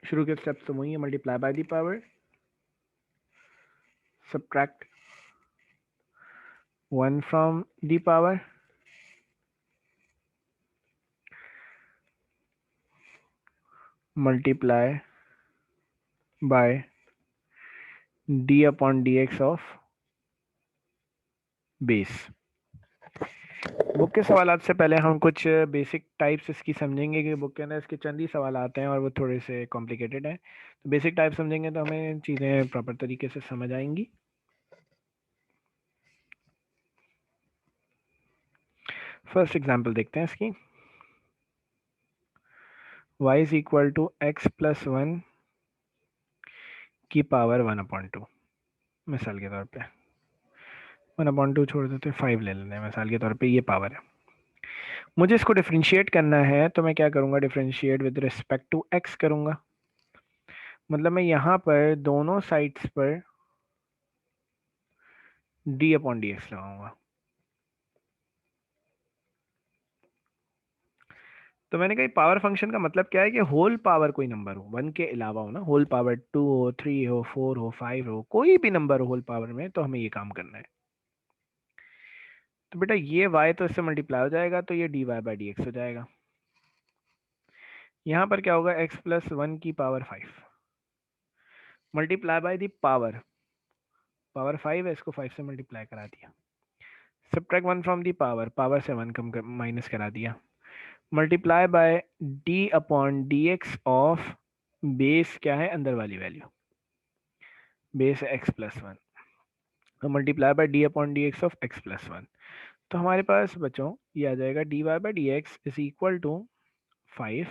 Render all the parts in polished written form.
शुरू के स्टेप्स तो वही है, multiply by the power, subtract 1 from the power, multiply by d upon d x of base. Book के सवालात से पहले हम कुछ बेसिक टाइप्स इसकी समझेंगे कि बुक के अंदर इसके चंद ही सवाल आते हैं और वो थोड़े से कॉम्प्लिकेटेड हैं। तो बेसिक टाइप समझेंगे तो हमें चीज़ें प्रॉपर तरीके से समझ आएंगी। फर्स्ट एग्जांपल देखते हैं इसकी। y is equal to x plus 1 की पावर 1/2। मिसाल के तौर पे 1/2 छोड़ देते, 5 ले लेते हैं मिसाल के तौर पे, ये पावर है। मुझे इसको डिफ्रेंशिएट करना है तो मैं क्या करूँगा, differentiate with respect to x करूँगा। मतलब मैं यहाँ पर दोनों साइड्स पर d अपॉन डी एक्स लगाऊंगा। तो मैंने कहा पावर फंक्शन का मतलब क्या है कि होल पावर कोई नंबर हो, 1 के अलावा हो ना, होल पावर 2 हो, 3 हो, 4 हो, 5 हो, कोई भी नंबर हो होल पावर में, तो हमें ये काम करना है। तो बेटा ये y तो इससे मल्टीप्लाई हो जाएगा, तो ये dy बाई डी एक्स हो जाएगा। यहाँ पर क्या होगा, x प्लस 1 की power 5 multiply by the power 5 है, इसको 5 से मल्टीप्लाई करा दिया। सब्ट्रैक्ट 1 फ्रॉम दी पावर से 1 कम माइनस करा दिया। Multiply by d upon d x of base क्या है, अंदर वाली वैल्यू, बेस एक्स प्लस 1, तो multiply by d upon d x of x plus 1। तो हमारे पास बच्चों ये आ जाएगा d y by d x is equal to 5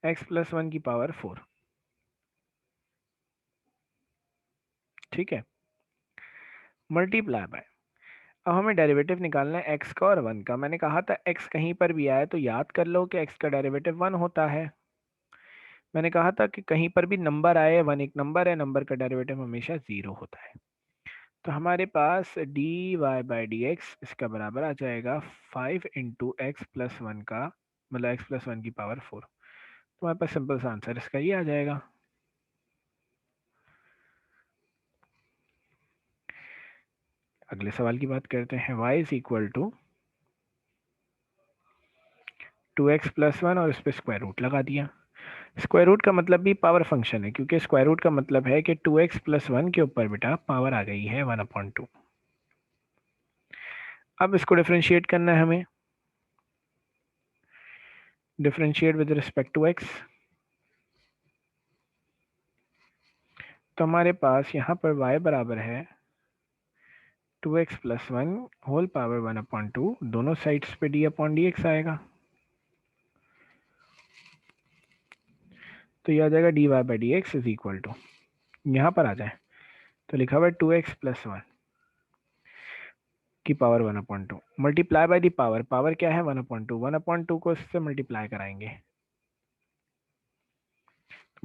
x plus 1 की पावर 4। ठीक है, मल्टीप्लाई बाय, अब हमें डेरिवेटिव निकालना है x का और 1 का। मैंने कहा था x कहीं पर भी आए तो याद कर लो कि x का डेरिवेटिव 1 होता है। मैंने कहा था कि कहीं पर भी नंबर आए, 1 एक नंबर है, नंबर का डेरिवेटिव हमेशा 0 होता है। तो हमारे पास d y by d x इसका बराबर आ जाएगा 5 इंटू एक्स प्लस 1 का, मतलब एक्स प्लस 1 की पावर 4। तो हमारे पास सिंपल सा आंसर इसका ये आ जाएगा। अगले सवाल की बात करते हैं। y is equal to 2x plus 1 और इस पर स्क्वायर रूट लगा दिया। स्क्वायर रूट का मतलब भी पावर फंक्शन है, क्योंकि स्क्वायर रूट का मतलब है कि 2x प्लस 1 के ऊपर बेटा पावर आ गई है 1/2। अब इसको डिफरेंशिएट करना है हमें, differentiate with respect to x। तो हमारे पास यहाँ पर y बराबर है 2x प्लस 1 होल पावर 1/2, दोनों साइड्स पे d अपॉन डी एक्स आएगा। तो ये आ जाएगा d y by d x is equal to, यहाँ पर आ जाए तो लिखा हुआ है 2x प्लस 1 की power 1/2 multiply by the power क्या है 1/2, 1/2 को इससे मल्टीप्लाई कराएंगे,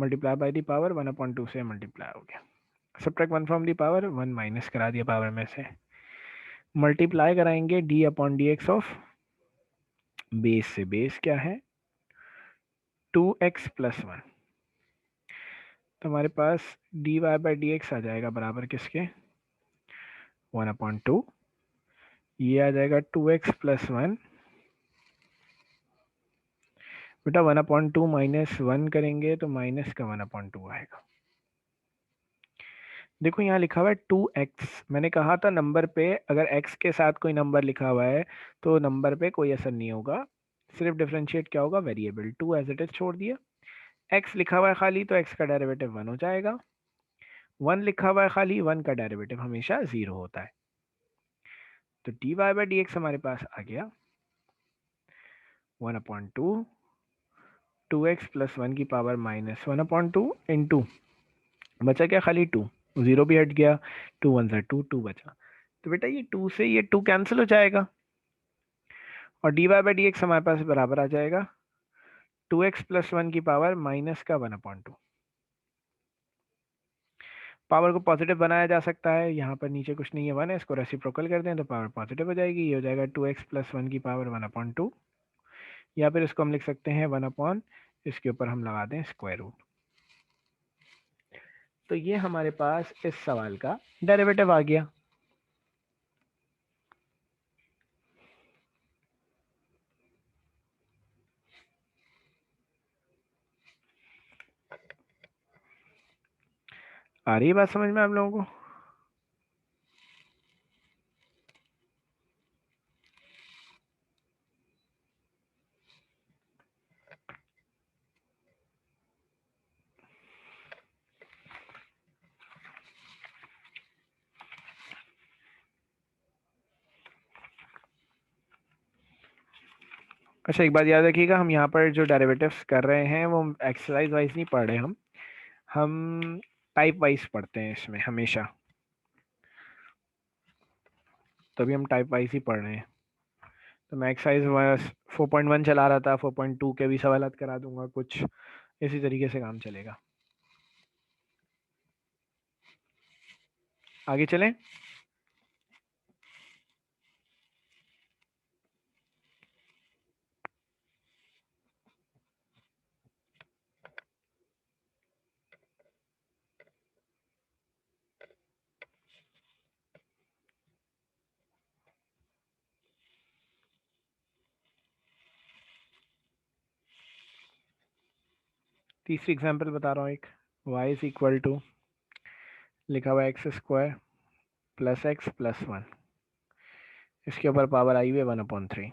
मल्टीप्लाई बाय दी पावर 1/2 से मल्टीप्लाई हो गया। Subtract 1 from the power, 1 minus करा दिया पावर में से, मल्टीप्लाई कराएंगे d upon d x of base से, बेस क्या है 2x प्लस 1। तो हमारे पास d y by d x आ जाएगा बराबर किसके 1/2, ये आ जाएगा 2x प्लस 1। बेटा 1/2 माइनस 1 करेंगे तो माइनस का 1/2 आएगा। देखो यहाँ लिखा हुआ है 2x, मैंने कहा था नंबर पे अगर x के साथ कोई नंबर लिखा हुआ है तो नंबर पे कोई असर नहीं होगा, सिर्फ डिफरेंशिएट क्या होगा, वेरिएबल 2 एज इट इज छोड़ दिया। x लिखा हुआ है खाली तो x का डेरिवेटिव 1 हो जाएगा, 1 लिखा हुआ है खाली, 1 का डेरिवेटिव हमेशा 0 होता है। तो d y by d x हमारे पास आ गया 1/2 2x प्लस 1 की पावर माइनस 1/2 इंटू, बचा क्या खाली 2, 0 भी हट गया, 2 1 ज़ा 2, 2 बचा। तो बेटा ये 2 से ये 2 कैंसिल हो जाएगा और d y by d x हमारे पास बराबर आ जाएगा 2x प्लस 1 की पावर माइनस का 1/2। पावर को पॉजिटिव बनाया जा सकता है, यहाँ पर नीचे कुछ नहीं है 1 है, इसको रेसिप्रोकल कर दें तो पावर पॉजिटिव हो जाएगी, ये हो जाएगा 2x प्लस 1 की पावर 1/2, या फिर इसको हम लिख सकते हैं 1/, इसके ऊपर हम लगा दें स्क्वायर रूट। तो ये हमारे पास इस सवाल का डेरिवेटिव आ गया। आ रही है बात समझ में आप लोगों को? अच्छा, एक बात याद रखिएगा, हम यहाँ पर जो डेरिवेटिव्स कर रहे हैं वो एक्सरसाइज वाइज नहीं पढ़ रहे हम टाइप वाइज पढ़ते हैं इसमें हमेशा। तभी हम टाइप वाइज ही पढ़ रहे हैं। तो मैं एक्सरसाइज 4.1 चला रहा था, 4.2 के भी सवाल करा दूंगा, कुछ इसी तरीके से काम चलेगा। आगे चलें। तीसरी एग्जांपल बता रहा हूँ एक। y इज इक्वल टू, लिखा हुआ x square plus x plus one, इसके ऊपर पावर आई हुई है 1/3।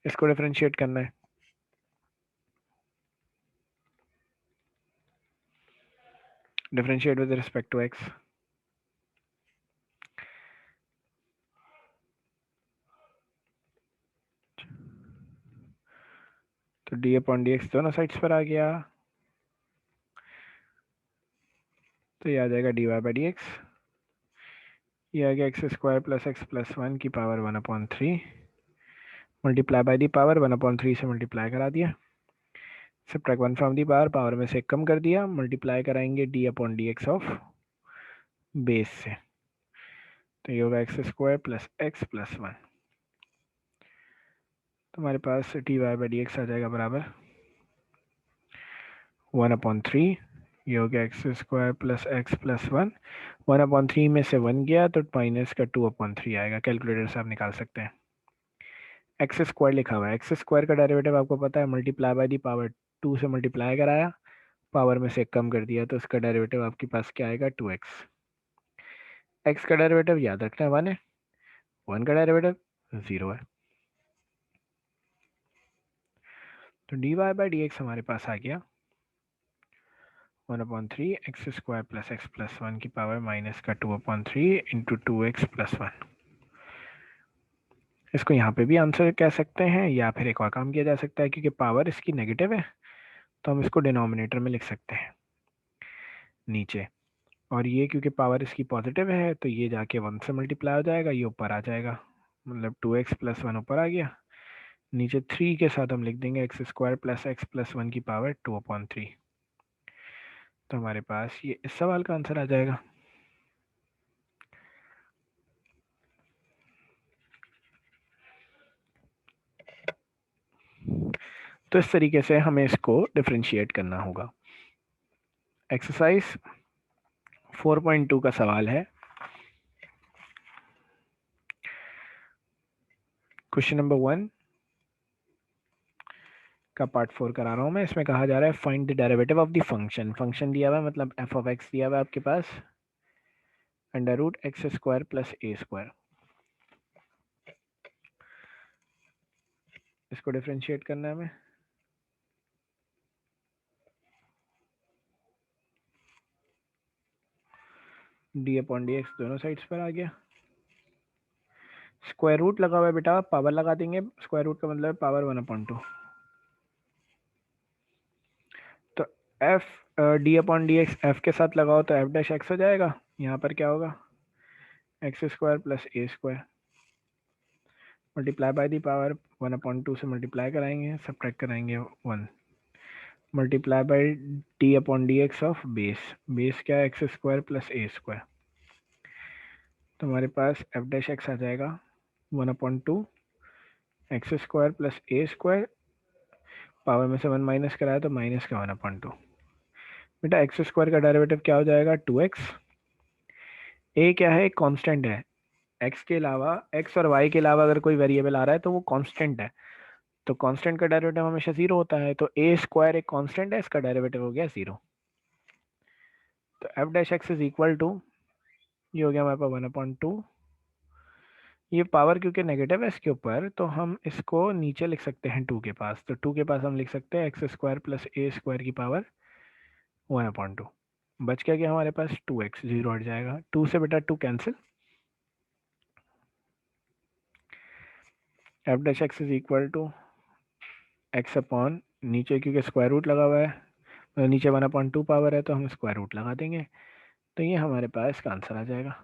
इसको डिफरेंशिएट करना है। Differentiate with respect to x. तो डी अपॉन डी एक्स दोनों साइड्स पर आ गया, तो ये आ जाएगा d y by d x. ये आ गया एक्स स्क्वायर प्लस वन की power 1/3 multiply by the power 1/3 से मल्टीप्लाई करा दिया। Subtract one from the power में से कम कर दिया, मल्टीप्लाई कराएंगे d upon d x of base से। तो ये होगा x square plus x plus one. तो हमारे पास d y by d x आ जाएगा बराबर 1/3। ये हो गया x square plus x plus one. 1/3 में से वन गया तो माइनस का 2/3 आएगा। कैलकुलेटर से आप निकाल सकते हैं। एक्स स्क्वायर लिखा हुआ है, एक्स स्क्वायर का डेरिवेटिव आपको पता है, मल्टीप्लाई बाय दी पावर 2 से मल्टीप्लाई कराया, पावर में से कम कर दिया, तो इसका डेरिवेटिव आपके पास क्या आएगा 2x। एक्स का डेरिवेटिव याद रखना है 1 है, 1 का डेरिवेटिव 0 है। तो d y by d x हमारे पास आ गया 1/3 x square plus x plus one की पावर माइनस का 2/3 इंटू 2x प्लस वन। इसको यहाँ पे भी आंसर कह सकते हैं, या फिर एक और काम किया जा सकता है, क्योंकि पावर इसकी नेगेटिव है तो हम इसको डिनोमिनेटर में लिख सकते हैं नीचे, और ये क्योंकि पावर इसकी पॉजिटिव है तो ये जाके 1 से मल्टीप्लाई हो जाएगा, ये ऊपर आ जाएगा, मतलब 2x प्लस वन ऊपर आ गया। नीचे 3 के साथ हम लिख देंगे x square plus x plus one की पावर 2/3। तो हमारे पास ये इस सवाल का आंसर आ जाएगा। तो इस तरीके से हमें इसको डिफरेंशिएट करना होगा। एक्सरसाइज 4.2 का सवाल है। क्वेश्चन नंबर 1 का पार्ट 4 करा रहा हूं मैं। इसमें कहा जा रहा है find the derivative of the function. Function दिया हुआ है, मतलब एफ ऑफ एक्स दिया हुआ है आपके पास, under root x square plus a square. इसको डिफरेंशिएट करना है हमें। डी अपॉन डी एक्स दोनों साइड्स पर आ गया। स्क्वायर रूट लगा हुआ है बेटा, पावर लगा देंगे, स्क्वायर रूट का मतलब पावर 1/2। तो F D upon d x F के साथ लगाओ तो एफ डैश एक्स हो जाएगा। यहाँ पर क्या होगा, x square plus a square multiply by the power 1/2 से मल्टीप्लाई कराएंगे, सब्ट्रैक्ट कराएंगे 1, multiply by d upon d x of base. Base क्या है, x square plus a square. तो हमारे पास एफ डैश एक्स आ जाएगा 1/2 x square plus a square power में से 1 माइनस कराया तो माइनस का 1/2। बेटा एक्स स्क्वायर का डेरिवेटिव क्या हो जाएगा 2x। ए क्या है, एक कांस्टेंट है। एक्स के अलावा, एक्स और वाई के अलावा अगर कोई वेरिएबल आ रहा है तो वो कांस्टेंट है। तो कांस्टेंट का डेरिवेटिव हमेशा 0 होता है, तो ए स्क्वायर एक कांस्टेंट है, इसका डेरिवेटिव हो गया 0। तो f dash x is equal to, ये हो गया हमारे पास 1/2। ये पावर क्योंकि नेगेटिव है इसके ऊपर, तो हम इसको नीचे लिख सकते हैं 2 के पास। तो 2 के पास हम लिख सकते हैं x square plus a square की पावर 1/2। बच क्या गया हमारे पास 2x, 0 हट जाएगा 2 से, बेटा 2 cancel. F dash x is equal to x upon, नीचे क्योंकि स्क्वायर रूट लगा हुआ है, तो नीचे 1/2 पावर है तो हम स्क्वायर रूट लगा देंगे। तो ये हमारे पास इसका आंसर आ जाएगा।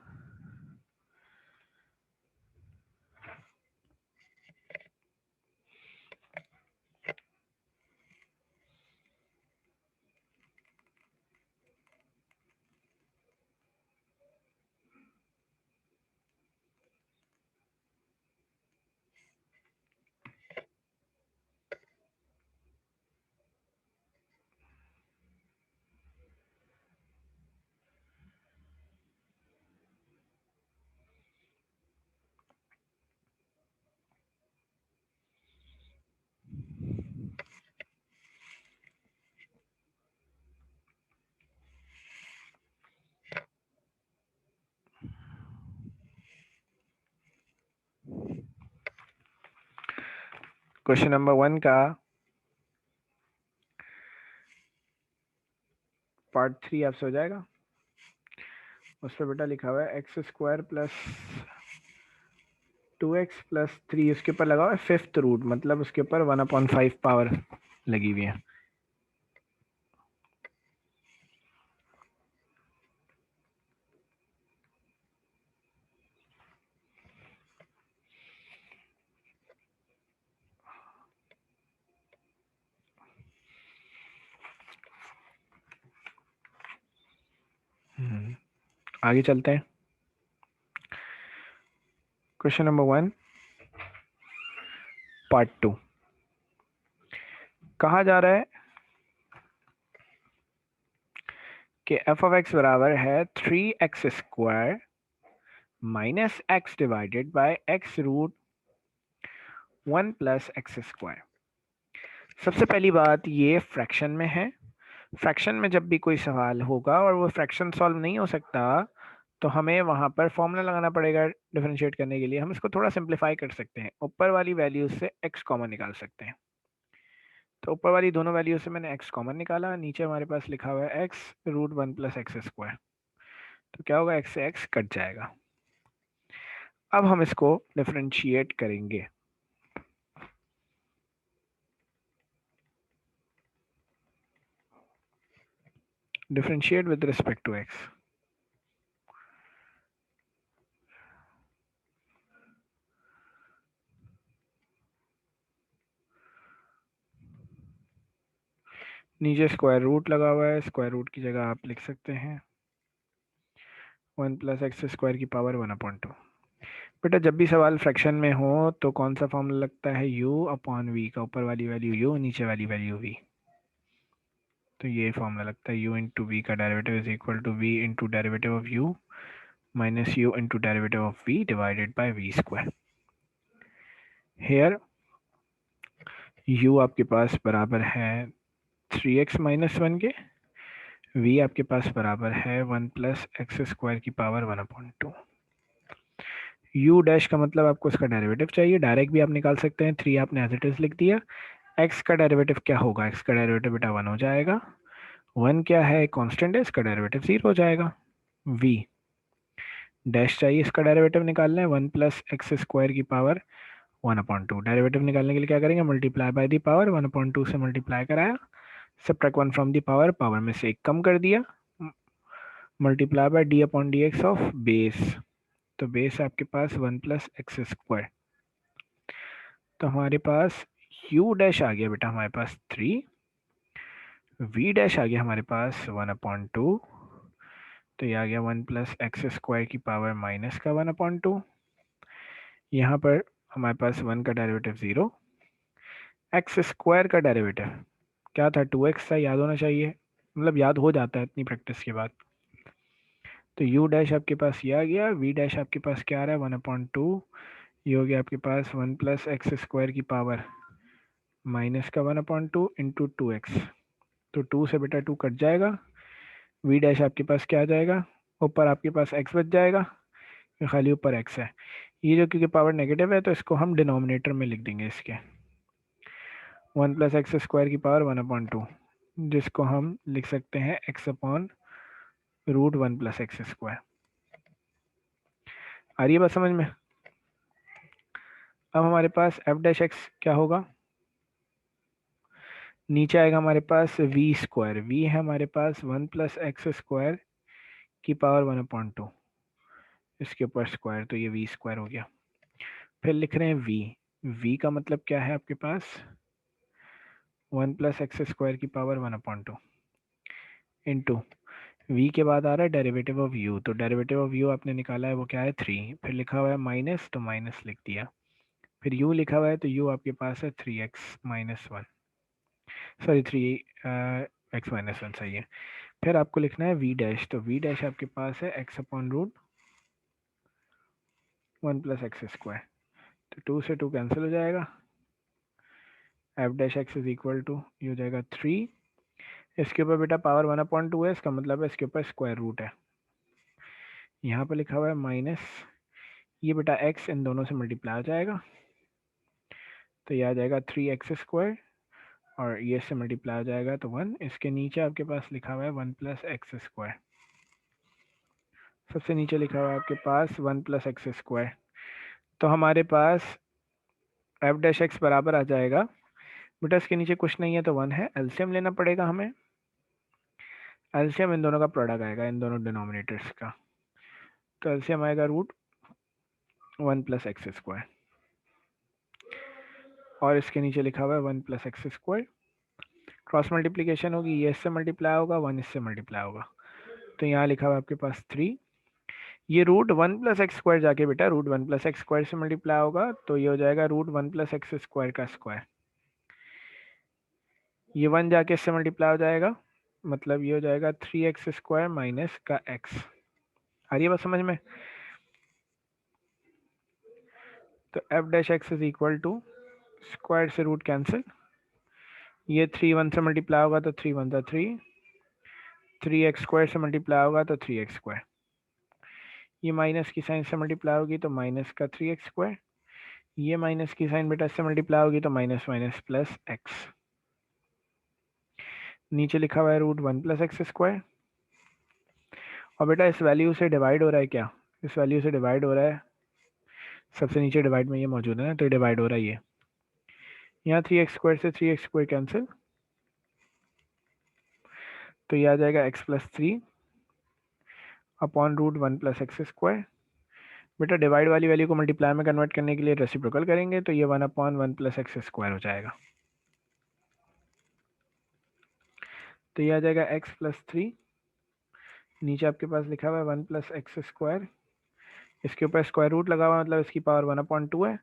क्वेश्चन नंबर 1 का पार्ट 3 आपसे हो जाएगा। उस पर बेटा लिखा हुआ है x square plus 2x plus 3, उसके ऊपर लगा हुआ है फिफ्थ रूट, मतलब उसके ऊपर 1/5 पावर लगी हुई है। आगे चलते हैं। क्वेश्चन नंबर 1 पार्ट 2, कहा जा रहा है कि एफ ऑफ एक्स बराबर है 3x square minus x divided by x root 1 plus x square. सबसे पहली बात, ये फ्रैक्शन में है। फ्रैक्शन में जब भी कोई सवाल होगा और वो फ्रैक्शन सॉल्व नहीं हो सकता, तो हमें वहां पर फॉर्मूला लगाना पड़ेगा डिफरेंशिएट करने के लिए। हम इसको थोड़ा सिंप्लीफाई कर सकते हैं, ऊपर वाली वैल्यू से x कॉमन निकाल सकते हैं। तो ऊपर वाली दोनों वैल्यू से मैंने x कॉमन निकाला, नीचे हमारे पास लिखा हुआ है x root 1 plus x square. तो क्या होगा, x से x कट जाएगा। अब हम इसको डिफरेंशिएट करेंगे। Differentiate with respect to x। नीचे स्क्वायर रूट लगा हुआ है, स्क्वायर रूट की जगह आप लिख सकते हैं 1 प्लस एक्स स्क्वायर की पावर 1/2। बेटा जब भी सवाल फ्रैक्शन में हो तो कौन सा फॉर्मूला लगता है, u अपॉन v का, ऊपर वाली वैल्यू u, नीचे वाली वैल्यू v। तो ये फॉर्मूला लगता है u इंटू वी का derivative is equal to v into derivative of u minus u into derivative of v divided by v square. Here u आपके पास बराबर है 3x माइनस 1 के, v आपके पास बराबर है 1 प्लस एक्स स्क्वायर की पावर 1/2। u डैश का मतलब आपको इसका डेरिवेटिव चाहिए, डायरेक्ट भी आप निकाल सकते हैं, 3 आपने एज इट इज लिख दिया। x का डेरिवेटिव क्या होगा, x का डेरिवेटिव बेटा 1 हो जाएगा। 1 क्या है, कांस्टेंट है, इसका डेरिवेटिव 0 हो जाएगा। v डैश चाहिए, इसका डेरिवेटिव निकालना है 1 प्लस एक्स स्क्वायर की पावर 1/2। डेरिवेटिव निकालने के लिए क्या करेंगे, मल्टीप्लाई बाय दी पावर, 1/2 से मल्टीप्लाई कराया, subtract 1 from the power, power में से 1 कम कर दिया, multiply by d upon d x of base. तो बेस आपके पास 1 प्लस एक्स स्क्वायर। तो हमारे पास u डैश आ गया बेटा हमारे पास 3, v डैश आ गया हमारे पास 1/2, तो ये आ गया 1 प्लस एक्स स्क्वायर की पावर माइनस का 1/2। यहाँ पर हमारे पास 1 का डेरिवेटिव 0, एक्स स्क्वायर का डेरिवेटिव क्या था, 2x था, याद होना चाहिए, मतलब याद हो जाता है इतनी प्रैक्टिस के बाद। तो u डैश आपके पास ये आ गया, v डैश आपके पास क्या आ रहा है 1/2, ये हो गया आपके पास 1 प्लस एक्स स्क्वायर की पावर माइनस का 1/2 इंटू 2x। तो 2 से बेटा 2 कट जाएगा, v डैश आपके पास क्या आ जाएगा, ऊपर आपके पास x बच जाएगा, ये खाली ऊपर x है। ये जो क्योंकि पावर नेगेटिव है तो इसको हम डिनोमिनेटर में लिख देंगे इसके, 1 प्लस एक्स स्क्वायर की पावर 1/2, जिसको हम लिख सकते हैं x upon root 1 plus x square. आ रही है बात समझ में। अब हमारे पास एफ डैश एक्स क्या होगा, नीचे आएगा हमारे पास वी स्क्वायर, वी है हमारे पास 1 प्लस एक्स स्क्वायर की पावर 1/2, इसके ऊपर स्क्वायर, तो ये वी स्क्वायर हो गया। फिर लिख रहे हैं वी, वी का मतलब क्या है आपके पास 1 प्लस एक्स स्क्वायर की पावर 1/2 इंटू v के बाद आ रहा है डेरिवेटिव ऑफ u, तो डेरिवेटिव ऑफ u आपने निकाला है वो क्या है 3, फिर लिखा हुआ है माइनस तो माइनस लिख दिया, फिर u लिखा हुआ है तो u आपके पास है 3x-1, सॉरी 3x-1 सही है। फिर आपको लिखना है v डैश, तो v डैश आपके पास है x upon root 1 plus x square, तो 2 से 2 कैंसिल हो जाएगा, f dash x is equal to ये हो जाएगा 3, इसके ऊपर बेटा पावर 1/2 है, इसका मतलब है इसके ऊपर स्क्वायर रूट है, यहाँ पे लिखा हुआ है माइनस, ये बेटा x इन दोनों से मल्टीप्लाई हो जाएगा, तो ये आ जाएगा 3x² और ये से मल्टीप्लाई हो जाएगा तो 1, इसके नीचे आपके पास लिखा हुआ है 1 प्लस एक्स स्क्वायर, सबसे नीचे लिखा हुआ है आपके पास 1 प्लस एक्स स्क्वायर, तो हमारे पास एफ डैश एक्स बराबर आ जाएगा, बेटा इसके नीचे कुछ नहीं है तो 1 है, एलसीएम लेना पड़ेगा हमें, एलसीएम इन दोनों का प्रोडक्ट आएगा, इन दोनों डिनोमिनेटर्स का, तो एलसीएम आएगा रूट 1 प्लस एक्स स्क्वायर और इसके नीचे लिखा हुआ है 1 plus x square, cross multiplication होगी, ये इससे मल्टीप्लाई होगा 1 इससे मल्टीप्लाई होगा, तो यहाँ लिखा हुआ है आपके पास 3, ये रूट 1 प्लस एक्स स्क्वायर जाके बेटा रूट 1 प्लस एक्स स्क्वायर से मल्टीप्लाई होगा, तो ये हो जाएगा रूट 1 प्लस एक्स स्क्वायर का स्क्वायर, ये 1 जाके इससे मल्टीप्लाई हो जाएगा, मतलब ये हो जाएगा 3x स्क्वायर माइनस का x। आ रही है बात समझ में। तो f dash x is equal to square से रूट कैंसिल, ये 3 1 से मल्टीप्लाई होगा तो 3 1 3, 3x स्क्वायर से मल्टीप्लाई होगा तो 3x स्क्वायर, ये माइनस की साइन से मल्टीप्लाई होगी तो माइनस का 3x स्क्वायर, ये माइनस की साइन बेटा इससे मल्टीप्लाई होगी तो माइनस माइनस प्लस एक्स, नीचे लिखा हुआ है रूट 1 प्लस एक्स स्क्वायर, और बेटा इस वैल्यू से डिवाइड हो रहा है क्या, इस वैल्यू से डिवाइड हो रहा है, सबसे नीचे डिवाइड में ये मौजूद है ना, तो डिवाइड हो रहा है ये, यहाँ 3x स्क्वायर से 3x स्क्वायर कैंसिल, तो ये आ जाएगा x+3 upon root 1 plus x square, बेटा डिवाइड वाली वैल्यू को मल्टीप्लाई में कन्वर्ट करने के लिए रेसिप्रोकल करेंगे, तो ये 1/1 प्लस एक्स स्क्वायर हो जाएगा, तो ये आ जाएगा x+3, नीचे आपके पास लिखा हुआ है 1 प्लस एक्स स्क्वायर, इसके ऊपर स्क्वायर रूट लगा हुआ मतलब इसकी पावर 1/2 है,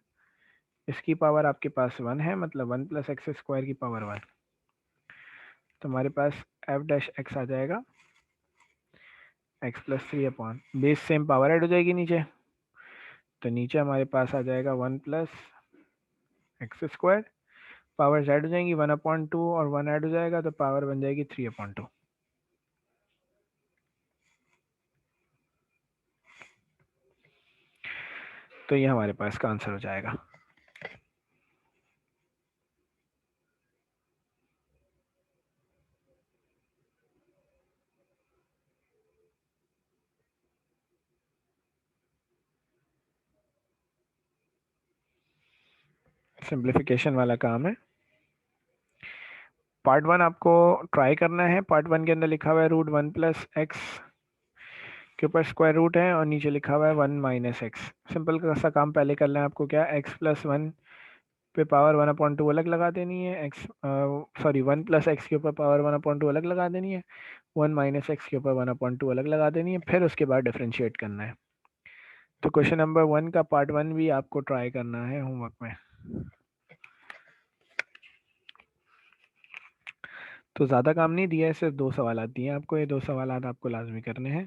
इसकी पावर आपके पास 1 है, मतलब 1 प्लस एक्स स्क्वायर की पावर 1, तो हमारे पास एफ डैश एक्स आ जाएगा x+3 upon base same power add हो जाएगी नीचे, तो नीचे हमारे पास आ जाएगा 1 plus x square, power add हो जाएंगी 1/2 और 1 ऐड हो जाएगा तो पावर बन जाएगी 3/2, तो ये हमारे पास का आंसर हो जाएगा। सिंप्लीफिकेशन वाला काम है। पार्ट 1 आपको ट्राई करना है, पार्ट 1 के अंदर लिखा हुआ है रूट 1 प्लस एक्स के ऊपर स्क्वायर रूट है और नीचे लिखा हुआ है 1 माइनस एक्स, सिंपल सा काम पहले करना है आपको, क्या x+1 पे पावर 1/2 अलग लगा देनी है, एक्स सॉरी 1 प्लस एक्स के ऊपर पावर 1/2 अलग लगा देनी है, 1 माइनस एक्स के ऊपर 1/2 अलग लगा देनी है, फिर उसके बाद डिफ्रेंशिएट करना है। तो क्वेश्चन नंबर 1 का पार्ट 1 भी आपको ट्राई करना है होमवर्क में। तो ज़्यादा काम नहीं दिया है, सिर्फ 2 सवालात दिए हैं आपको, ये 2 सवालात आपको लाज़मी करने हैं।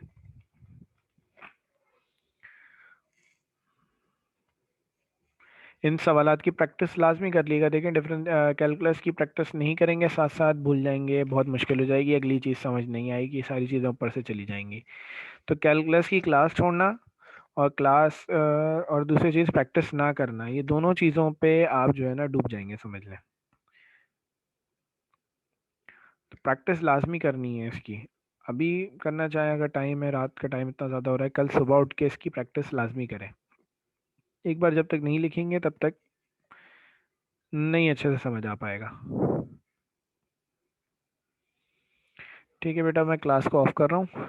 इन सवालात की प्रैक्टिस लाज़मी कर लीजिएगा। देखें, डिफरेंट कैलकुलस की प्रैक्टिस नहीं करेंगे साथ साथ भूल जाएंगे, बहुत मुश्किल हो जाएगी, अगली चीज़ समझ नहीं आएगी, सारी चीज़ें ऊपर से चली जाएंगी। तो कैलकुलस की क्लास छोड़ना और क्लास और दूसरी चीज़ प्रैक्टिस ना करना, ये दोनों चीज़ों पे आप जो है ना डूब जाएंगे, समझ लें। तो प्रैक्टिस लाजमी करनी है इसकी। अभी करना चाहें, अगर टाइम है, रात का टाइम इतना ज़्यादा हो रहा है, कल सुबह उठ के इसकी प्रैक्टिस लाजमी करें। एक बार जब तक नहीं लिखेंगे तब तक नहीं अच्छे से समझ आ पाएगा। ठीक है बेटा, मैं क्लास को ऑफ कर रहा हूँ।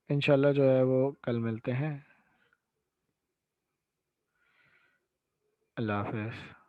इंशाल्लाह जो है वो कल मिलते हैं। अल्लाह हाफिज़।